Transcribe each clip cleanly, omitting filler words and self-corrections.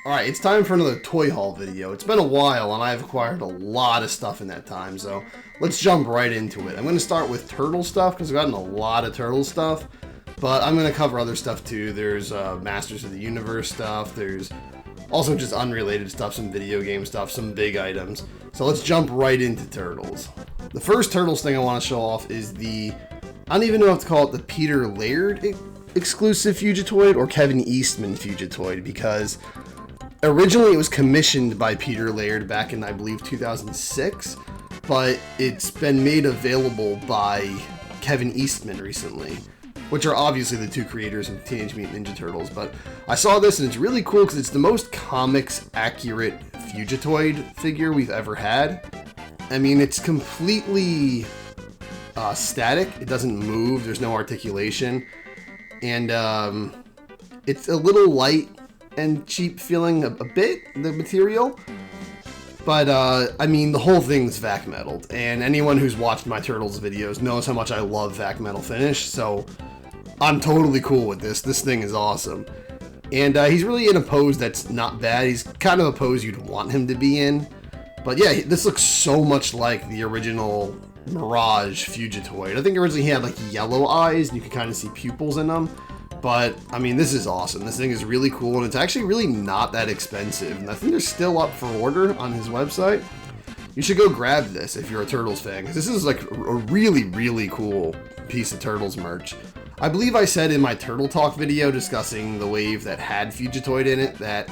Alright, it's time for another toy haul video. It's been a while and I've acquired a lot of stuff in that time, so let's jump right into it. I'm going to start with turtle stuff because I've gotten a lot of turtle stuff, but I'm going to cover other stuff too. There's Masters of the Universe stuff, there's also just unrelated stuff, some video game stuff, some big items. So let's jump right into turtles. The first turtles thing I want to show off is I don't even know if to call it the Peter Laird exclusive Fugitoid or Kevin Eastman Fugitoid, because originally it was commissioned by Peter Laird back in, I believe, 2006, but it's been made available by Kevin Eastman recently, which are obviously the two creators of Teenage Mutant Ninja Turtles. But I saw this and it's really cool because it's the most comics accurate Fugitoid figure we've ever had. I mean, it's completely static. It doesn't move. There's no articulation. And it's a little light and cheap feeling a bit, the material. But, I mean, the whole thing's vac metaled. And anyone who's watched my Turtles videos knows how much I love vac metal finish. So I'm totally cool with this. This thing is awesome. And he's really in a pose that's not bad. He's kind of a pose you'd want him to be in. But yeah, this looks so much like the original Mirage Fugitoid. I think originally he had like yellow eyes and you could kind of see pupils in them. But, I mean, this is awesome. This thing is really cool, and it's actually really not that expensive. And I think they're still up for order on his website. You should go grab this if you're a Turtles fan, because this is like a really, really cool piece of Turtles merch. I believe I said in my Turtle Talk video discussing the wave that had Fugitoid in it that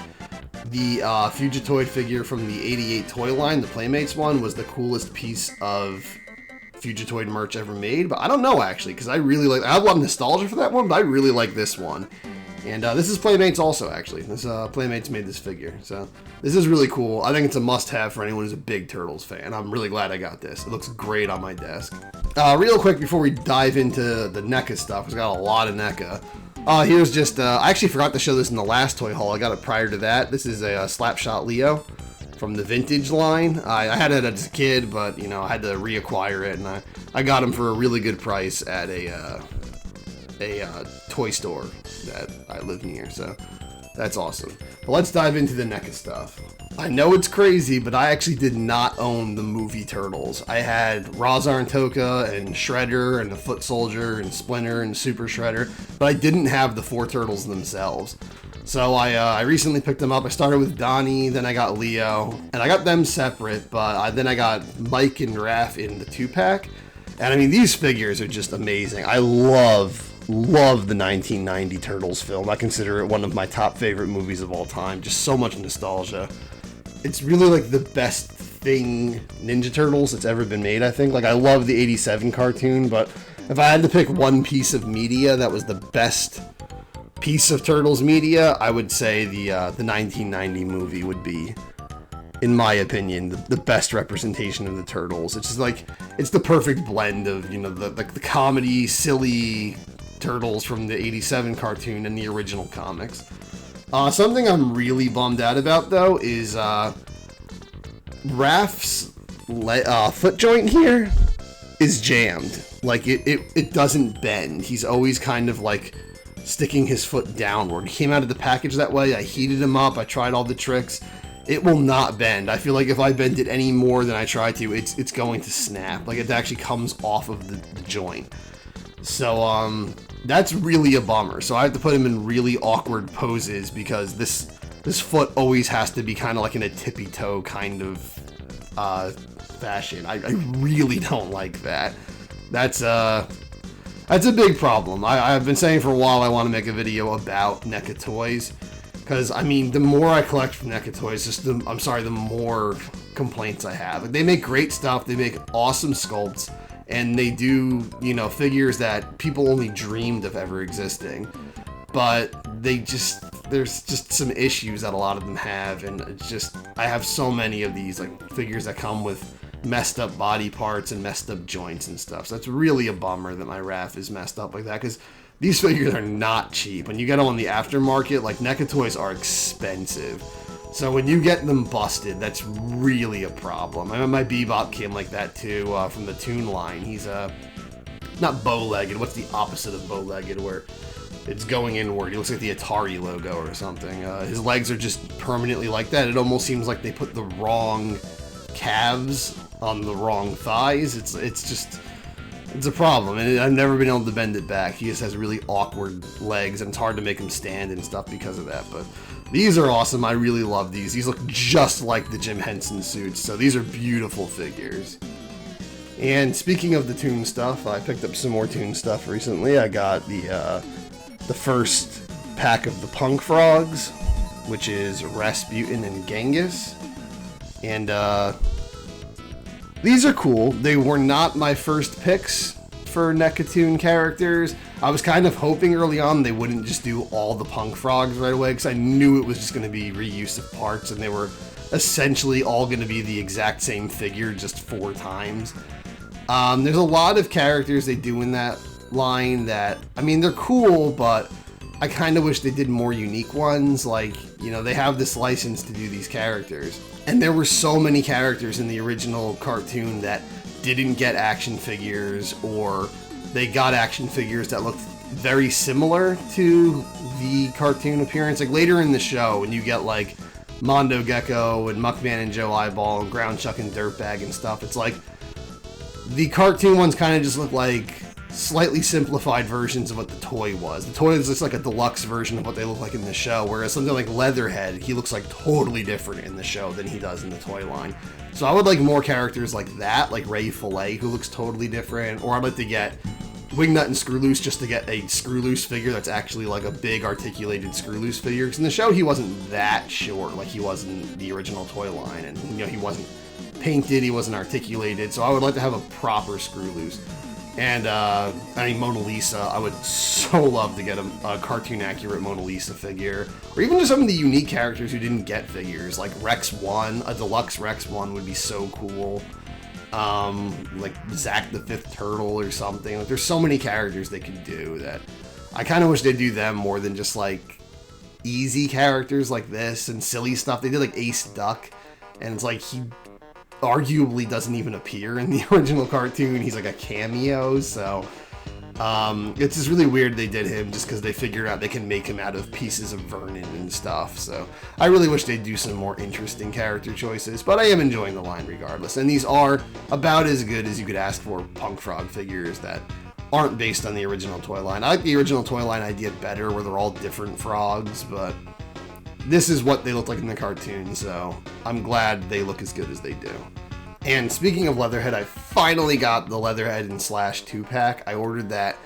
the Fugitoid figure from the 88 toy line, the Playmates one, was the coolest piece of Fugitoid merch ever made. But I don't know, actually, because I have a lot of nostalgia for that one, but I really like this one. And this is Playmates also, actually. This Playmates made this figure, so this is really cool. I think it's a must-have for anyone who's a big Turtles fan. I'm really glad I got this. It looks great on my desk. Real quick before we dive into the NECA stuff, we've got a lot of NECA. Here's just, I actually forgot to show this in the last toy haul. I got it prior to that. This is a Slapshot Leo from the vintage line. I had it as a kid, but you know, I had to reacquire it, and I got him for a really good price at a toy store that I live near, so that's awesome. But let's dive into the NECA stuff. I know it's crazy, but I actually did not own the movie Turtles. I had Razar and Toka and Shredder and the Foot Soldier and Splinter and Super Shredder, but I didn't have the four Turtles themselves. So I recently picked them up. I started with Donnie, then I got Leo, and I got them separate, but then I got Mike and Raph in the 2-pack. And I mean, these figures are just amazing. I love the 1990 Turtles film. I consider it one of my top favorite movies of all time. Just so much nostalgia. It's really like the best thing Ninja Turtles that's ever been made, I think. Like, I love the 87 cartoon, but if I had to pick one piece of media that was the best piece of Turtles media, I would say the 1990 movie would be, in my opinion, the best representation of the Turtles. It's just like, it's the perfect blend of, you know, the comedy, silly Turtles from the 87 cartoon and the original comics. Something I'm really bummed out about, though, is Raph's foot joint here is jammed. Like, it doesn't bend. He's always kind of like sticking his foot downward. He came out of the package that way. I heated him up. I tried all the tricks. It will not bend. I feel like if I bend it any more than I try to, it's going to snap. Like, it actually comes off of the joint. So, that's really a bummer. So I have to put him in really awkward poses because this foot always has to be kind of like in a tippy toe kind of fashion. I really don't like that. That's a big problem. I've been saying for a while I want to make a video about NECA toys, because I mean, the more I collect from NECA toys, the more complaints I have. Like, they make great stuff, they make awesome sculpts, and they do, you know, figures that people only dreamed of ever existing. But there's just some issues that a lot of them have, and it's just, I have so many of these like figures that come with messed up body parts and messed up joints and stuff. So it's really a bummer that my Raph is messed up like that, because these figures are not cheap. When you get them on the aftermarket, like, NECA toys are expensive. So when you get them busted, that's really a problem. I mean, my Bebop came like that too, from the Toon line. He's not bow-legged. What's the opposite of bow-legged? Where it's going inward. He looks like the Atari logo or something. His legs are just permanently like that. It almost seems like they put the wrong calves on the wrong thighs. It's a problem, and I've never been able to bend it back. He just has really awkward legs, and it's hard to make him stand and stuff because of that. But these are awesome. I really love these. These look just like the Jim Henson suits, so these are beautiful figures. And speaking of the Toon stuff, I picked up some more Toon stuff recently. I got the first pack of the Punk Frogs, which is Rasputin and Genghis. And these are cool. They were not my first picks for NECA Toon characters. I was kind of hoping early on they wouldn't just do all the Punk Frogs right away, because I knew it was just going to be reuse of parts, and they were essentially all going to be the exact same figure just 4 times. There's a lot of characters they do in that line that, I mean, they're cool, but I kind of wish they did more unique ones. Like, you know, they have this license to do these characters, and there were so many characters in the original cartoon that didn't get action figures, or they got action figures that looked very similar to the cartoon appearance. Like later in the show, when you get like Mondo Gecko and Muckman and Joe Eyeball and Ground Chuck and Dirtbag and stuff, it's like the cartoon ones kind of just look like slightly simplified versions of what the toy was. The toy is just like a deluxe version of what they look like in the show, whereas something like Leatherhead, he looks like totally different in the show than he does in the toy line. So I would like more characters like that, like Ray Fillet, who looks totally different, or I'd like to get Wingnut and Screwloose just to get a Screwloose figure that's actually like a big articulated Screwloose figure. Because in the show he wasn't that short like he was in the original toy line, and you know, he wasn't painted, he wasn't articulated, so I would like to have a proper Screwloose. And I mean, Mona Lisa, I would so love to get a cartoon accurate Mona Lisa figure, or even just some of the unique characters who didn't get figures, like Rex 1, a deluxe Rex 1 would be so cool. Like Zack the Fifth Turtle or something. Like, there's so many characters they could do that I kind of wish they'd do them more than just like easy characters like this and silly stuff. They did like Ace Duck, and it's like he arguably doesn't even appear in the original cartoon. He's like a cameo, so it's just really weird they did him just because they figured out they can make him out of pieces of Vernon and stuff. So I really wish they'd do some more interesting character choices, but I am enjoying the line regardless, and these are about as good as you could ask for Punk Frog figures that aren't based on the original toy line. I like the original toy line idea better, where they're all different frogs, but this is what they look like in the cartoon, so I'm glad they look as good as they do. And speaking of Leatherhead, I finally got the Leatherhead and Slash 2-pack. I ordered that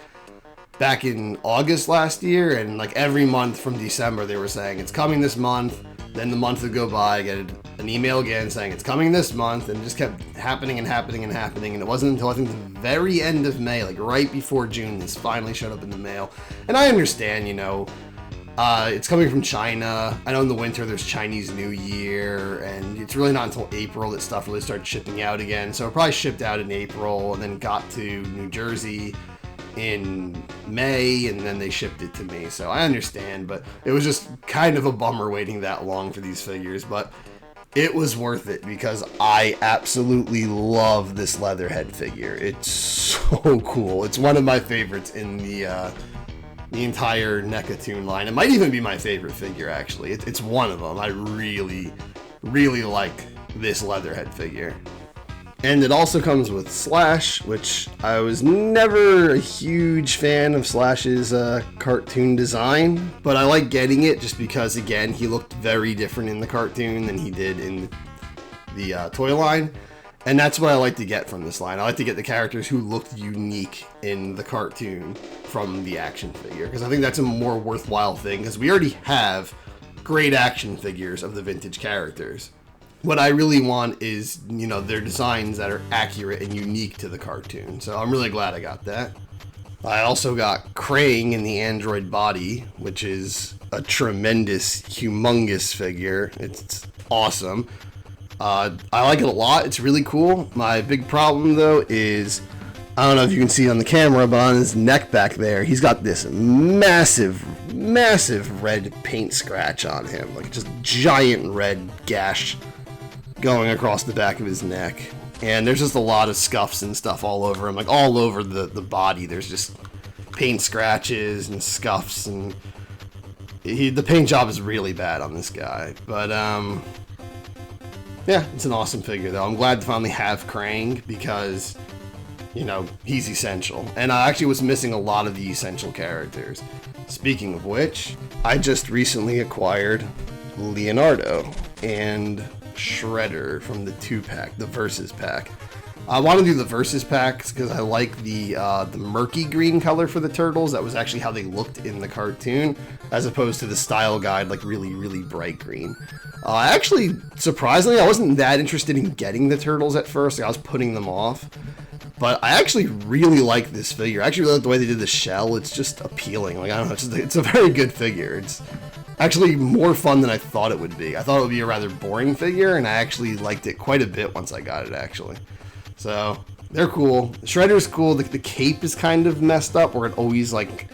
back in August last year, and like every month from December they were saying it's coming this month. Then the month would go by, I get an email again saying it's coming this month, and it just kept happening and happening and happening. And it wasn't until I think the very end of May, like right before June, this finally showed up in the mail. And I understand, you know, it's coming from China. I know in the winter there's Chinese New Year, and it's really not until April that stuff really started shipping out again. So it probably shipped out in April and then got to New Jersey in May, and then they shipped it to me. So I understand, but it was just kind of a bummer waiting that long for these figures. But it was worth it because I absolutely love this Leatherhead figure. It's so cool. It's one of my favorites in the entire NECA Toon line. It might even be my favorite figure, actually. It's one of them. I really, really like this Leatherhead figure. And it also comes with Slash, which I was never a huge fan of Slash's cartoon design, but I like getting it just because, again, he looked very different in the cartoon than he did in the toy line. And that's what I like to get from this line. I like to get the characters who looked unique in the cartoon from the action figure, because I think that's a more worthwhile thing, because we already have great action figures of the vintage characters. What I really want is, you know, their designs that are accurate and unique to the cartoon. So I'm really glad I got that. I also got Krang in the android body, which is a tremendous, humongous figure. It's awesome. I like it a lot. It's really cool. My big problem, though, is, I don't know if you can see on the camera, but on his neck back there, he's got this massive, massive red paint scratch on him. Like, just giant red gash going across the back of his neck. And there's just a lot of scuffs and stuff all over him. Like, all over the body, there's just paint scratches and scuffs, and the paint job is really bad on this guy. But yeah, it's an awesome figure though. I'm glad to finally have Krang because, you know, he's essential. And I actually was missing a lot of the essential characters. Speaking of which, I just recently acquired Leonardo and Shredder from the 2-pack, the Versus pack. I want to do the Versus packs because I like the murky green color for the turtles. That was actually how they looked in the cartoon, as opposed to the style guide, like really, really bright green. Actually, surprisingly, I wasn't that interested in getting the turtles at first. Like, I was putting them off. But I actually really like this figure. I actually really like the way they did the shell. It's just appealing. Like, I don't know, it's a very good figure. It's actually more fun than I thought it would be. I thought it would be a rather boring figure, and I actually liked it quite a bit once I got it, actually. So, they're cool. Shredder's cool. The cape is kind of messed up, where it always, like,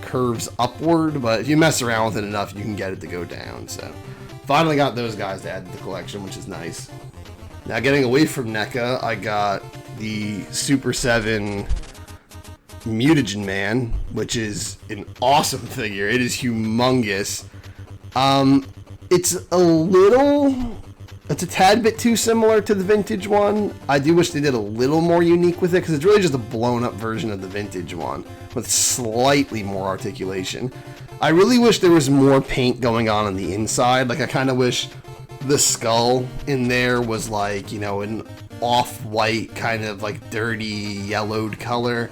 curves upward. But if you mess around with it enough, you can get it to go down. So, finally got those guys to add to the collection, which is nice. Now, getting away from NECA, I got the Super 7 Mutagen Man, which is an awesome figure. It is humongous. It's a tad bit too similar to the vintage one. I do wish they did a little more unique with it, because it's really just a blown up version of the vintage one with slightly more articulation. I really wish there was more paint going on the inside. Like, I kind of wish the skull in there was like, you know, an off-white kind of like dirty yellowed color.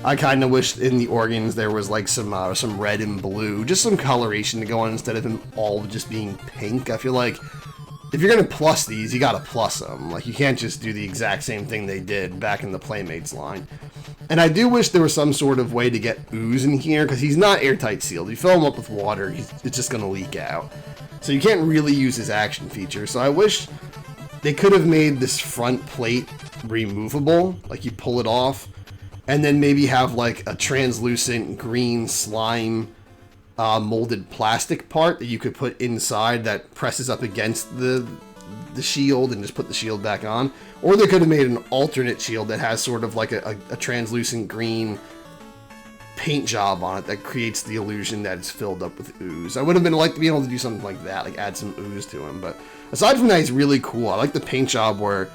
I kind of wish in the organs there was like some red and blue, just some coloration to go on instead of them all just being pink. I feel like if you're gonna plus these, you gotta plus them. Like, you can't just do the exact same thing they did back in the Playmates line. And I do wish there was some sort of way to get ooze in here, because he's not airtight sealed. You fill him up with water, it's just gonna leak out. So you can't really use his action feature. So I wish they could have made this front plate removable, like you pull it off, and then maybe have like a translucent green slime molded plastic part that you could put inside that presses up against the shield and just put the shield back on. Or they could have made an alternate shield that has sort of like a translucent green paint job on it that creates the illusion that it's filled up with ooze. I would have liked to be able to do something like that, like add some ooze to him. But aside from that, he's really cool. I like the paint job where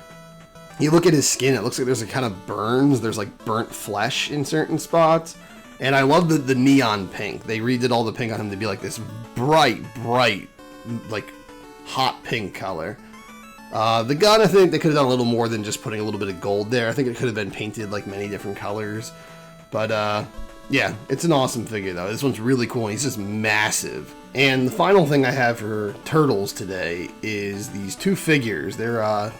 you look at his skin, it looks like there's a kind of burns. There's like burnt flesh in certain spots. And I love the neon pink. They redid all the pink on him to be like this bright, like hot pink color. The gun, I think they could have done a little more than just putting a little bit of gold there. I think it could have been painted like many different colors. But yeah, it's an awesome figure though. This one's really cool, and he's just massive. And the final thing I have for Turtles today is these two figures. They're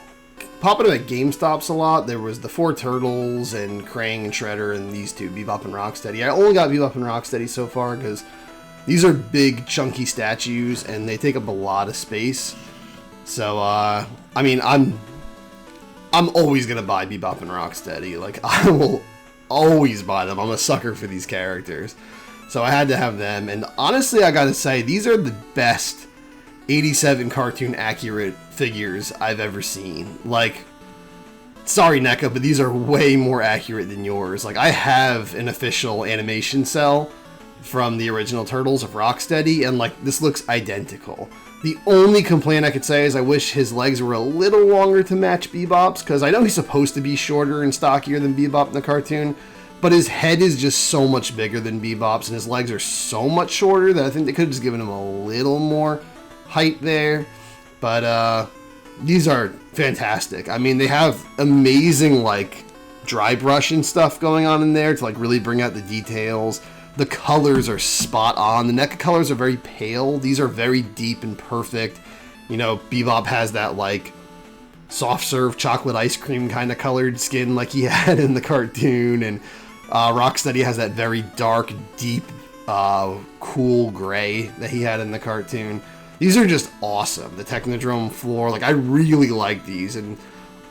popping up at GameStops a lot. There was the 4 Turtles and Krang and Shredder, and these two, Bebop and Rocksteady. I only got Bebop and Rocksteady so far because these are big, chunky statues, and they take up a lot of space. So, I mean, I'm always gonna buy Bebop and Rocksteady. Like, I will always buy them. I'm a sucker for these characters. So I had to have them. And honestly, I gotta say, these are the best 87 cartoon accurate figures I've ever seen. Like, sorry NECA, but these are way more accurate than yours. Like, I have an official animation cell from the original Turtles of Rocksteady, and like, this looks identical. The only complaint I could say is I wish his legs were a little longer to match Bebop's, because I know he's supposed to be shorter and stockier than Bebop in the cartoon, but his head is just so much bigger than Bebop's, and his legs are so much shorter that I think they could have just given him a little more height there. But these are fantastic. I mean, they have amazing like dry brush and stuff going on in there to like really bring out the details. The colors are spot on. The NECA colors are very pale. These are very deep and perfect. You know, Bebop has that like soft serve chocolate ice cream kind of colored skin like he had in the cartoon, and Rocksteady has that very dark, deep, cool gray that he had in the cartoon. These are just awesome. The Technodrome floor, like, I really like these, and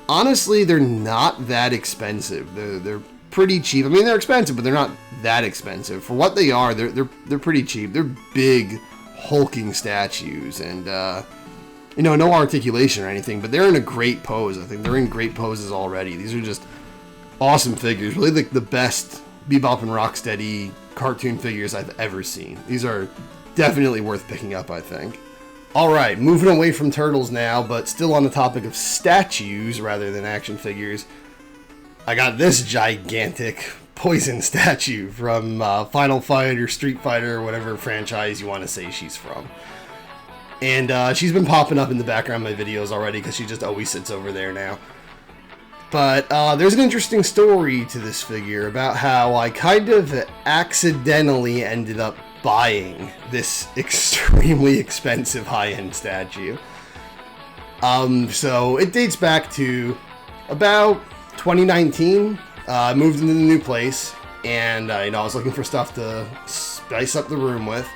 honestly, they're not that expensive. They're pretty cheap. I mean, they're expensive, but they're not that expensive. For what they are, they're pretty cheap. They're big, hulking statues, and you know, no articulation or anything, but they're in a great pose. I think they're in great poses already. These are just awesome figures. Really the best Bebop and Rocksteady cartoon figures I've ever seen. These are definitely worth picking up, I think. Alright, moving away from turtles now, but still on the topic of statues rather than action figures. I got this gigantic Poison statue from Final Fight or Street Fighter, or whatever franchise you want to say she's from. And she's been popping up in the background of my videos already because she just always sits over there now. But there's an interesting story to this figure about how I kind of accidentally ended up buying this extremely expensive high-end statue. So it dates back to about 2019. I moved into the new place, and I was looking for stuff to spice up the room with.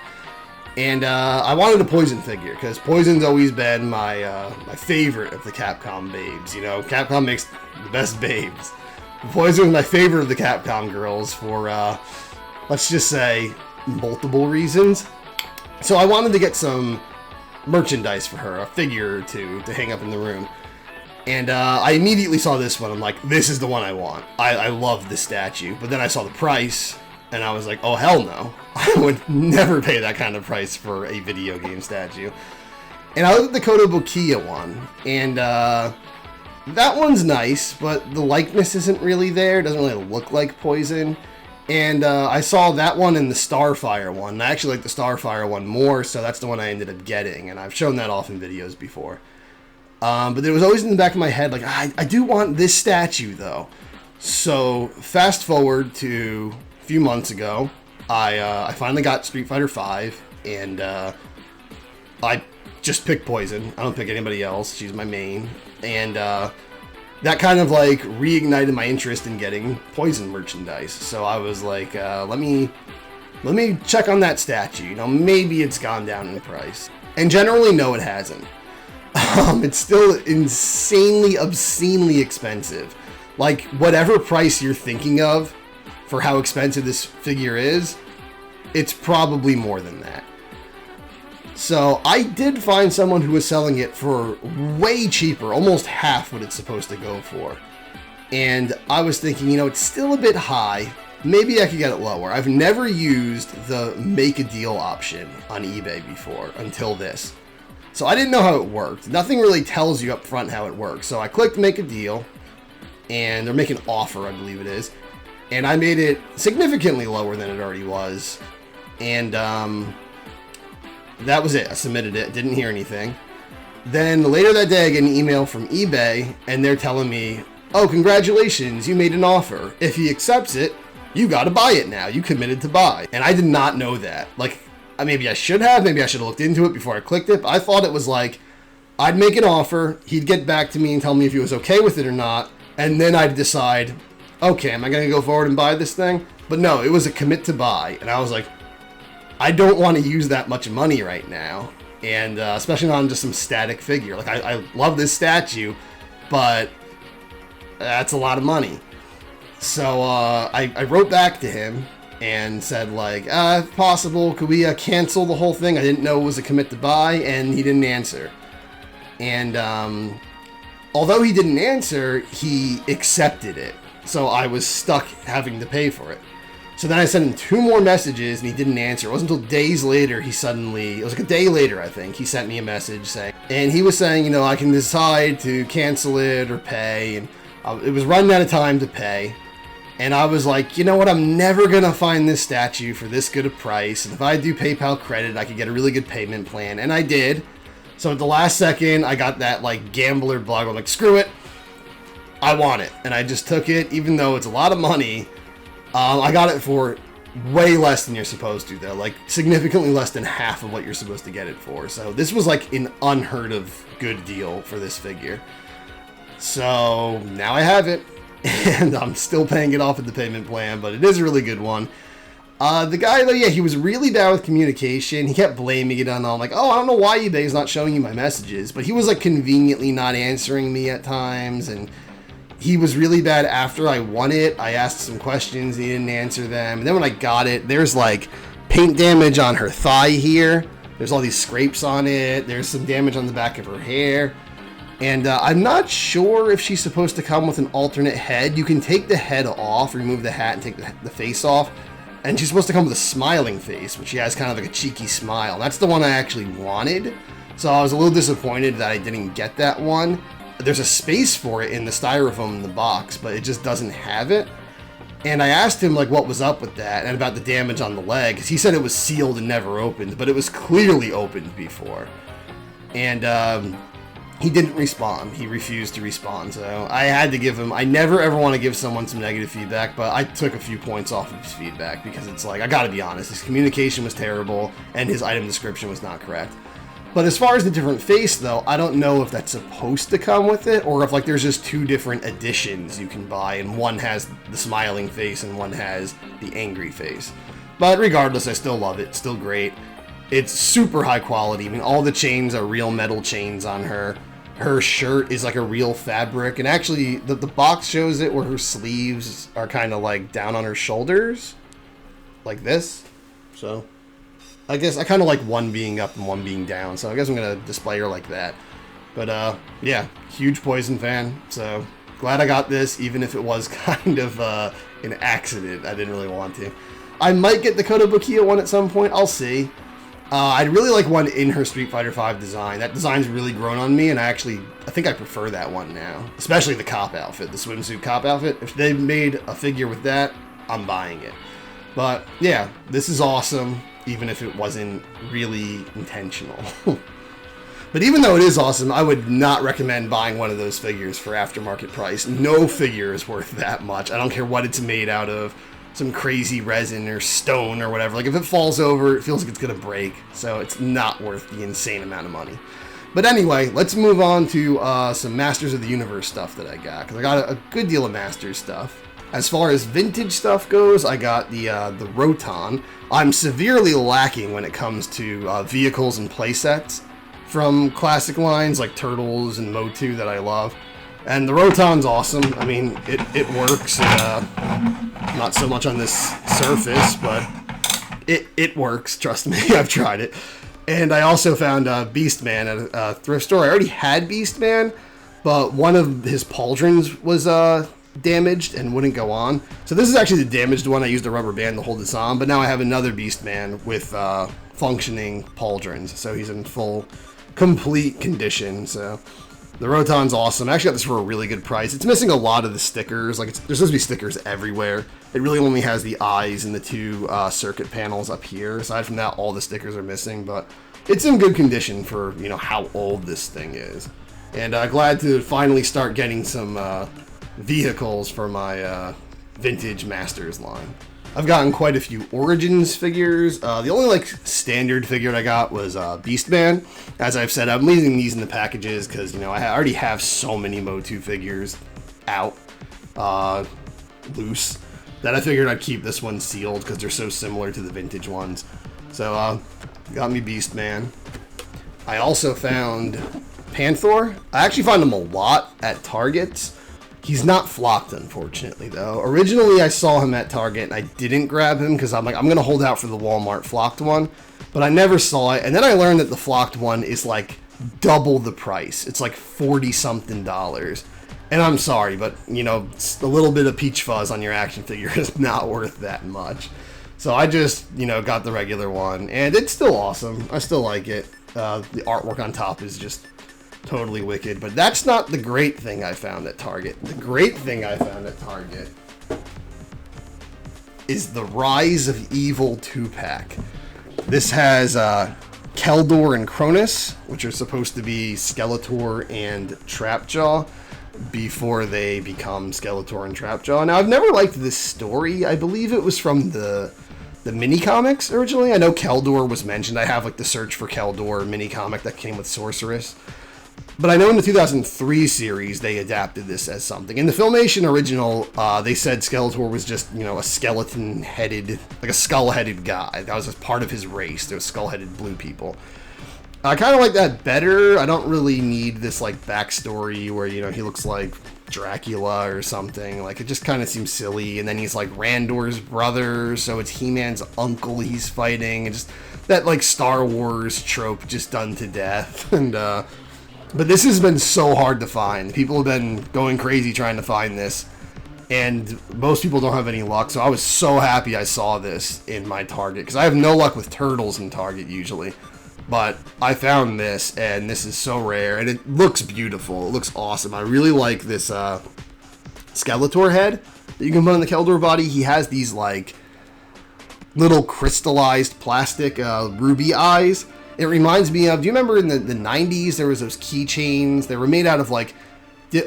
And I wanted a Poison figure, because Poison's always been my favorite of the Capcom babes. Capcom makes the best babes. Poison was my favorite of the Capcom girls for, let's just say, multiple reasons. So I wanted to get some merchandise for her, a figure or two, to hang up in the room. And I immediately saw this one. I'm like, this is the one I want. I love this statue. But then I saw the price, and I was like, oh, hell no. I would never pay that kind of price for a video game statue. And I looked at the Kotobukiya one, and that one's nice, but the likeness isn't really there. It doesn't really look like Poison. And I saw that one and the Starfire one. I actually like the Starfire one more, so that's the one I ended up getting. And I've shown that off in videos before. But it was always in the back of my head, like, I do want this statue, though. So, fast forward to a few months ago, I finally got Street Fighter V, and I just picked Poison. I don't pick anybody else. She's my main. And that kind of, like, reignited my interest in getting Poison merchandise. So I was like, let me check on that statue. Maybe it's gone down in price. And generally, no, it hasn't. It's still insanely, obscenely expensive. Like, whatever price you're thinking of for how expensive this figure is, it's probably more than that. So, I did find someone who was selling it for way cheaper, almost half what it's supposed to go for. And I was thinking, it's still a bit high. Maybe I could get it lower. I've never used the make a deal option on eBay before until this. So I didn't know how it worked. Nothing really tells you up front how it works. So I clicked make a deal, and they're making an offer, I believe it is. And I made it significantly lower than it already was. And that was it. I submitted it, didn't hear anything. Then later that day I get an email from eBay, and they're telling me, oh, congratulations, you made an offer. If he accepts it, you gotta buy it now. You committed to buy. And I did not know that. Like, maybe I should have. Maybe I should have looked into it before I clicked it. But I thought it was like, I'd make an offer, he'd get back to me and tell me if he was okay with it or not, and then I'd decide, okay, am I going to go forward and buy this thing? But no, it was a commit to buy. And I was like, I don't want to use that much money right now. And especially not on just some static figure. Like, I love this statue, but that's a lot of money. So I wrote back to him and said, like, if possible, could we cancel the whole thing? I didn't know it was a commit to buy, and he didn't answer. And although he didn't answer, he accepted it. So I was stuck having to pay for it. So then I sent him 2 more messages, and he didn't answer. It wasn't until days later it was like a day later, I think, he sent me a message saying, and he was saying, I can decide to cancel it or pay, and it was running out of time to pay. And I was like, you know what, I'm never going to find this statue for this good a price. And if I do PayPal credit, I could get a really good payment plan. And I did. So at the last second, I got that, like, gambler blog. I'm like, screw it. I want it. And I just took it, even though it's a lot of money. I got it for way less than you're supposed to, though. Like, significantly less than half of what you're supposed to get it for. So this was, like, an unheard of good deal for this figure. So now I have it. And I'm still paying it off at the payment plan, but it is a really good one. The guy, though, yeah, he was really bad with communication. He kept blaming it on, I'm like, oh, I don't know why eBay's not showing you my messages. But he was, like, conveniently not answering me at times, and he was really bad after I won it. I asked some questions, and he didn't answer them. And then when I got it, there's, like, paint damage on her thigh here. There's all these scrapes on it. There's some damage on the back of her hair. And I'm not sure if she's supposed to come with an alternate head. You can take the head off, remove the hat, and take the face off. And she's supposed to come with a smiling face, which she has kind of like a cheeky smile. That's the one I actually wanted. So I was a little disappointed that I didn't get that one. There's a space for it in the styrofoam in the box, but it just doesn't have it. And I asked him like what was up with that and about the damage on the leg, because he said it was sealed and never opened, but it was clearly opened before. And he didn't respond. He refused to respond. So I had to give him, I never ever want to give someone some negative feedback, but I took a few points off of his feedback because it's like, I gotta be honest, his communication was terrible and his item description was not correct. But as far as the different face though, I don't know if that's supposed to come with it or if like there's just two different editions you can buy and one has the smiling face and one has the angry face. But regardless, I still love it. It's still great. It's super high quality. I mean, all the chains are real metal chains on her. Her shirt is like a real fabric. And actually, the box shows it where her sleeves are kind of like down on her shoulders. Like this. So, I guess I kind of like one being up and one being down. So, I guess I'm going to display her like that. But, yeah, huge Poison fan. So, glad I got this, even if it was kind of an accident. I didn't really want to. I might get the Kotobukiya one at some point. I'll see. I'd really like one in her Street Fighter V design. That design's really grown on me, and I think I prefer that one now. Especially the cop outfit, the swimsuit cop outfit. If they made a figure with that, I'm buying it. But, yeah, this is awesome, even if it wasn't really intentional. But even though it is awesome, I would not recommend buying one of those figures for aftermarket price. No figure is worth that much. I don't care what it's made out of. Some crazy resin or stone or whatever. Like if it falls over, it feels like it's gonna break. So it's not worth the insane amount of money. But anyway, let's move on to some Masters of the Universe stuff that I got, because I got a good deal of Masters stuff. As far as vintage stuff goes, I got the Roton. I'm severely lacking when it comes to vehicles and playsets from classic lines like Turtles and MotU that I love. And the Roton's awesome. I mean, it works. Not so much on this surface, but it works. Trust me, I've tried it. And I also found Beastman at a thrift store. I already had Beastman, but one of his pauldrons was damaged and wouldn't go on. So this is actually the damaged one. I used a rubber band to hold this on, but now I have another Beastman with functioning pauldrons. So he's in full, complete condition. So the Roton's awesome. I actually got this for a really good price. It's missing a lot of the stickers. Like there's supposed to be stickers everywhere. It really only has the eyes and the two circuit panels up here. Aside from that, all the stickers are missing. But it's in good condition for, you know, how old this thing is. And glad to finally start getting some vehicles for my vintage Masters line. I've gotten quite a few Origins figures. The only like standard figure I got was Beastman. As I've said, I'm leaving these in the packages because, you know, I already have so many MotU figures out loose that I figured I'd keep this one sealed because they're so similar to the vintage ones. So got me Beastman. I also found Panther. I actually found him a lot at Target. He's not flocked, unfortunately, though. Originally, I saw him at Target, and I didn't grab him because I'm like, I'm going to hold out for the Walmart flocked one. But I never saw it. And then I learned that the flocked one is like double the price. It's like $40-something. And I'm sorry, but, you know, a little bit of peach fuzz on your action figure is not worth that much. So I just, you know, got the regular one. And it's still awesome. I still like it. The artwork on top is just totally wicked. But that's not the great thing I found at Target. The great thing I found at Target is the Rise of Evil 2-pack. This has Keldor and Cronus, which are supposed to be Skeletor and Trapjaw before they become Skeletor and Trapjaw. Now, I've never liked this story. I believe it was from the mini comics originally. I know Keldor was mentioned. I have like the Search for Keldor mini comic that came with Sorceress. But I know in the 2003 series, they adapted this as something. In the Filmation original, they said Skeletor was just, you know, a skeleton-headed, like a skull-headed guy. That was just part of his race. Those skull-headed blue people. I kind of like that better. I don't really need this, like, backstory where, you know, he looks like Dracula or something. Like, it just kind of seems silly. And then he's, like, Randor's brother, so it's He-Man's uncle he's fighting. And just that, like, Star Wars trope just done to death. And, But this has been so hard to find. People have been going crazy trying to find this, and most people don't have any luck, so I was so happy I saw this in my Target, because I have no luck with turtles in Target usually. But I found this, and this is so rare, and it looks beautiful. It looks awesome. I really like this Skeletor head that you can put on the Keldor body. He has these, like, little crystallized plastic ruby eyes. It reminds me of, do you remember in the 90s, there was those keychains? They were made out of, like,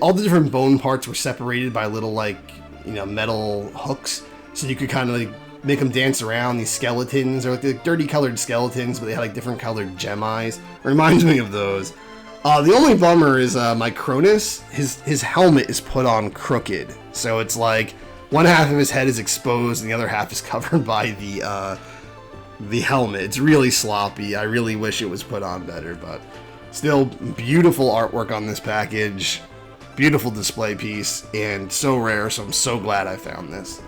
all the different bone parts were separated by little, like, you know, metal hooks. So you could kind of, like, make them dance around. These skeletons, or like the dirty colored skeletons, but they had, like, different colored gem eyes. It reminds me of those. The only bummer is my Cronus, his helmet is put on crooked. So it's like, one half of his head is exposed and the other half is covered by the helmet. It's really sloppy. I really wish it was put on better, but still beautiful artwork on this package. Beautiful display piece, and so rare, so I'm so glad I found this.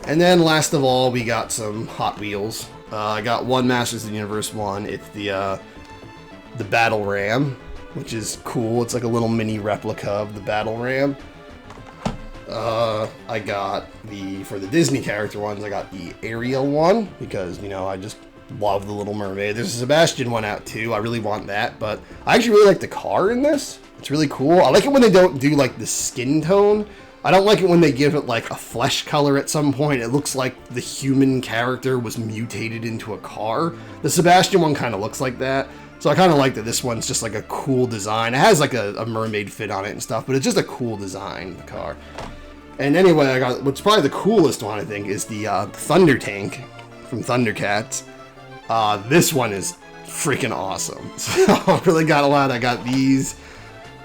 And then last of all, we got some Hot Wheels. I got one Masters of the Universe one. It's the Battle Ram, which is cool. It's like a little mini replica of the Battle Ram. I got for the Disney character ones, I got the Ariel one, because, you know, I just love the Little Mermaid. There's a Sebastian one out too. I really want that, but I actually really like the car in this. It's really cool. I like it when they don't do, like, the skin tone. I don't like it when they give it, like, a flesh color at some point. It looks like the human character was mutated into a car. The Sebastian one kind of looks like that. So I kind of like that this one's just, like, a cool design. It has, like, a mermaid fit on it and stuff, but it's just a cool design, the car. And anyway, I got, what's probably the coolest one, I think, is the Thunder Tank from Thundercats. This one is freaking awesome. So I really got a lot. I got these.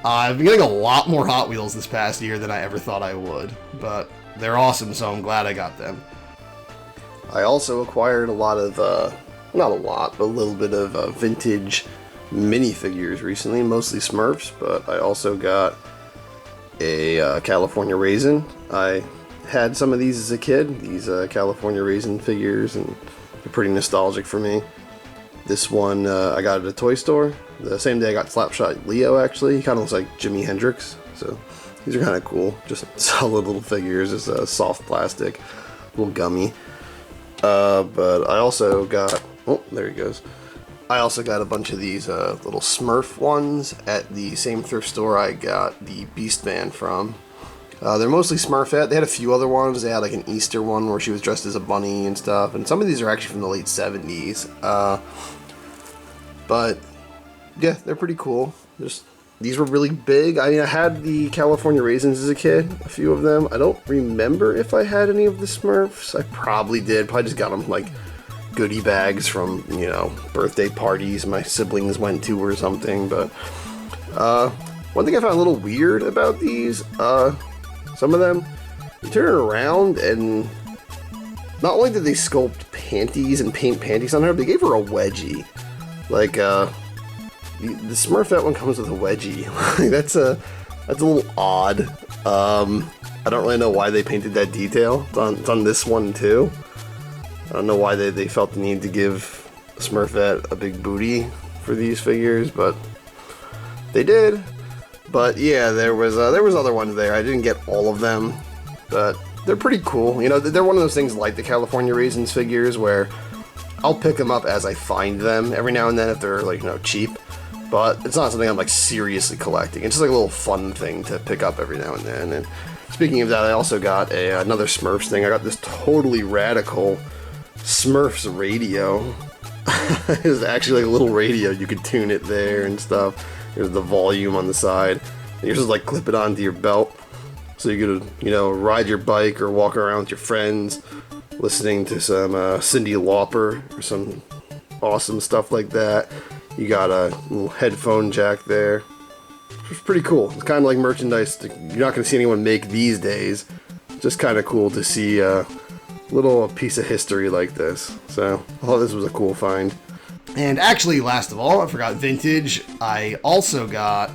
I've been getting a lot more Hot Wheels this past year than I ever thought I would, but they're awesome, so I'm glad I got them. I also acquired a lot of, not a lot, but a little bit of vintage minifigures recently, mostly Smurfs, but I also got a California Raisin. I had some of these as a kid, these California Raisin figures, and they're pretty nostalgic for me. This one I got at a toy store. The same day I got Slapshot Leo, actually. He kind of looks like Jimi Hendrix, so these are kind of cool. Just solid little figures, just soft plastic, a little gummy. But I also got, oh, there he goes. I also got a bunch of these little Smurf ones at the same thrift store I got the Beast Man from. They're mostly Smurfette. They had a few other ones. They had like an Easter one where she was dressed as a bunny and stuff. And some of these are actually from the late 70s. But yeah, they're pretty cool. These were really big. I mean, I had the California Raisins as a kid, a few of them. I don't remember if I had any of the Smurfs. I probably did. Probably just got them like goodie bags from, you know, birthday parties my siblings went to or something. But one thing I found a little weird about these, some of them, you turn it around and not only did they sculpt panties and paint panties on her, but they gave her a wedgie. Like, the Smurfette one comes with a wedgie. that's a little odd. I don't really know why they painted that detail. It's on this one too. I don't know why they felt the need to give Smurfette a big booty for these figures, but they did. But yeah, there was other ones there. I didn't get all of them, but they're pretty cool. You know, they're one of those things like the California Raisins figures where I'll pick them up as I find them every now and then if they're, like, you know, cheap. But it's not something I'm, like, seriously collecting. It's just like a little fun thing to pick up every now and then. And speaking of that, I also got another Smurfs thing. I got this totally radical Smurfs radio. It's actually like a little radio. You could tune it there and stuff. There's the volume on the side. You just like clip it onto your belt, so you could, you know, ride your bike or walk around with your friends, listening to some Cyndi Lauper or some awesome stuff like that. You got a little headphone jack there. It's pretty cool. It's kind of like merchandise you're not going to see anyone make these days. Just kind of cool to see a little piece of history like this. So I thought this was a cool find. And actually, last of all, I forgot vintage. I also got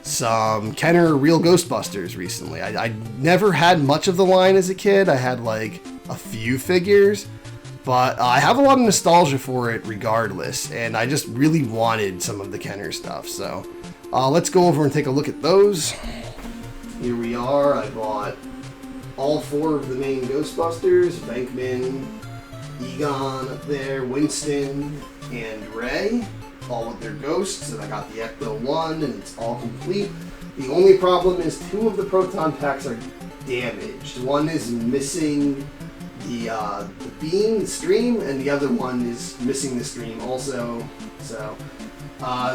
some Kenner Real Ghostbusters recently. I never had much of the line as a kid. I had like a few figures, but I have a lot of nostalgia for it regardless, and I just really wanted some of the Kenner stuff. So Let's go over and take a look at those. Here we are. I bought all 4 of the main Ghostbusters, Venkman, Egon up there, Winston, and Ray, all with their ghosts, and I got the Ecto-1, and it's all complete. The only problem is 2 of the proton packs are damaged. One is missing the beam, the stream, and the other one is missing the stream also. So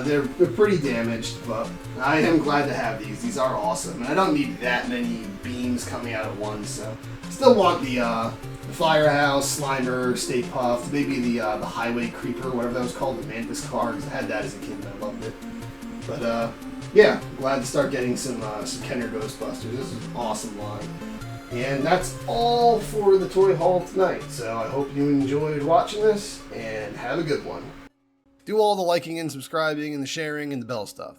they're pretty damaged, but I am glad to have these. These are awesome, and I don't need that many beams coming out at once. So still want the Firehouse, Slimer, Stay Puft, maybe the Highway Creeper, whatever that was called, the Mantis car, because I had that as a kid and I loved it. But yeah, glad to start getting some Kenner Ghostbusters. This is an awesome line. And that's all for the toy haul tonight. So I hope you enjoyed watching this, and have a good one. Do all the liking and subscribing and the sharing and the bell stuff.